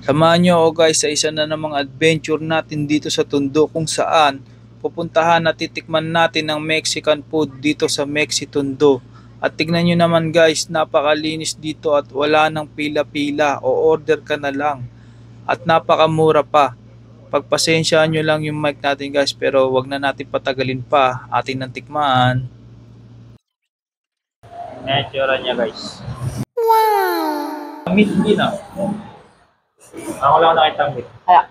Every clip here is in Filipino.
Samahan nyo ako guys sa isa na namang adventure natin dito sa Tondo kung saan pupuntahan at titikman natin ng Mexican food dito sa Mexi Tondo. At tignan nyo naman guys, napakalinis dito at wala nang pila-pila, o order ka na lang. At napakamura pa. Pagpasensyaan nyo lang yung mic natin guys, pero wag na natin patagalin pa, atin nang tikman. Natura niya guys. Wow! Meat din ah. Ako lang nakita meat. Kaya.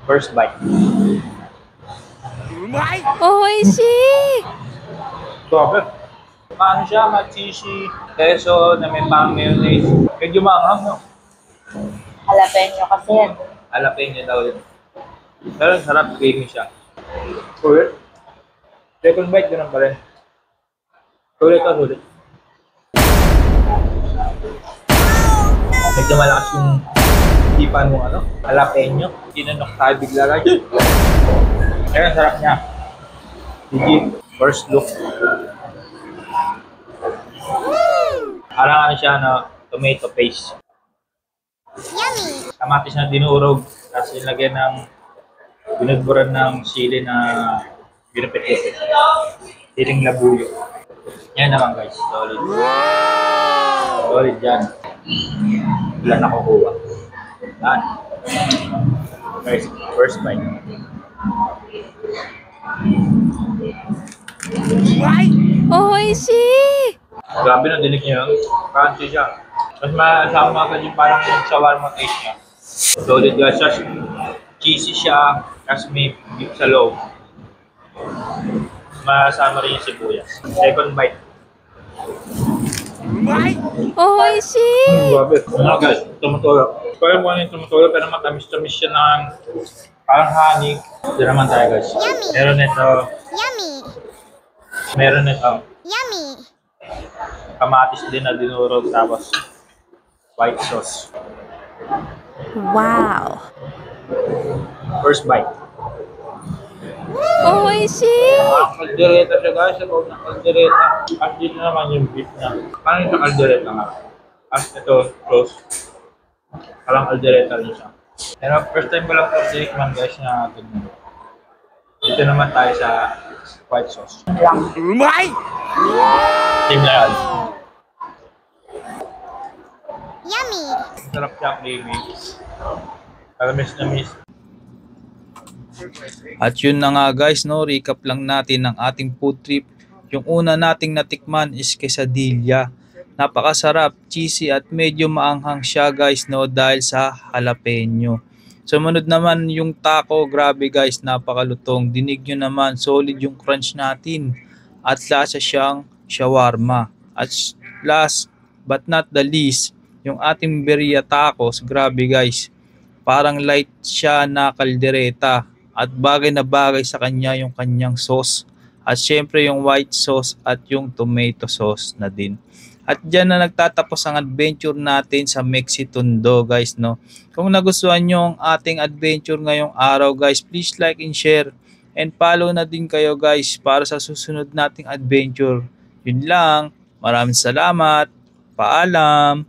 First bite. Oh, I see! Grabe. Paano siya? Mag-cheesy, queso na may pang mayonnaise. Medyo maanghang, no? Jalapeno kasi yan. Jalapeno daw yun. Pero sarap, creamy siya. Sulit. Second bite, ganun pa rin. Sulit o sulit. Medyo malakas yung tipan mo, ano? Jalapeno. Tinanok tayo bigla lang. Kaya sarap niya. Legit. First look. Parang ano siya, no? Tomato paste. Yummy! Kamatis na dinurog. Tapos nilagyan ng binudburan ng sili na binupit-upit. Siling labuyo. Yan naman guys. Solid. Solid yan. Wala nakukuha. Yan. First bite. Oh, I see! Grabe na dinig niya. Crunchy siya. Mas masama agad yung parang yung shawarma taste niya. Solid guys. Cheesy siya. Tapos may beef sa loob. Masama rin yung sibuyas. Second bite. Oh, I see! Grabe. Ano guys? Tumutulog. Parang mukha yung tumutulog pero matamis-tamis siya ng parang honey. Ito naman tayo guys. Meron nito. Yummy! Meron nito. Yummy! Kamatis din na dinurog tapos white sauce. Wow! First bite. Oh, I see! Kaldereta siya guys. Sa loob ng kaldereta. At dito naman yung beef na. Parang yung sa kaldereta nga. At ito, close. Parang kaldereta rin siya. Pero first time ko lang ito sinikman guys na ganyan. Dito naman tayo sa white sauce. Team na yan. Yummy! Sarap siya, creamy. Kalamis na miss. At yun na nga guys, no, recap lang natin ng ating food trip. Yung una nating natikman is quesadilla. Napakasarap, cheesy at medyo maanghang siya guys, no, dahil sa jalapeno. Sumunod naman yung taco, grabe guys, napakalutong. Dinig nyo naman, solid yung crunch natin. At lasa siyang shawarma. At last but not the least, yung ating birria tacos, grabe guys. Parang light siya na kaldereta. At bagay na bagay sa kanya yung kanyang sauce. At syempre yung white sauce at yung tomato sauce na din. At dyan na nagtatapos ang adventure natin sa Mexi Tondo guys, no. Kung nagustuhan nyo ang ating adventure ngayong araw guys, please like and share. And follow na din kayo guys para sa susunod nating adventure. Yun lang. Maraming salamat. Paalam.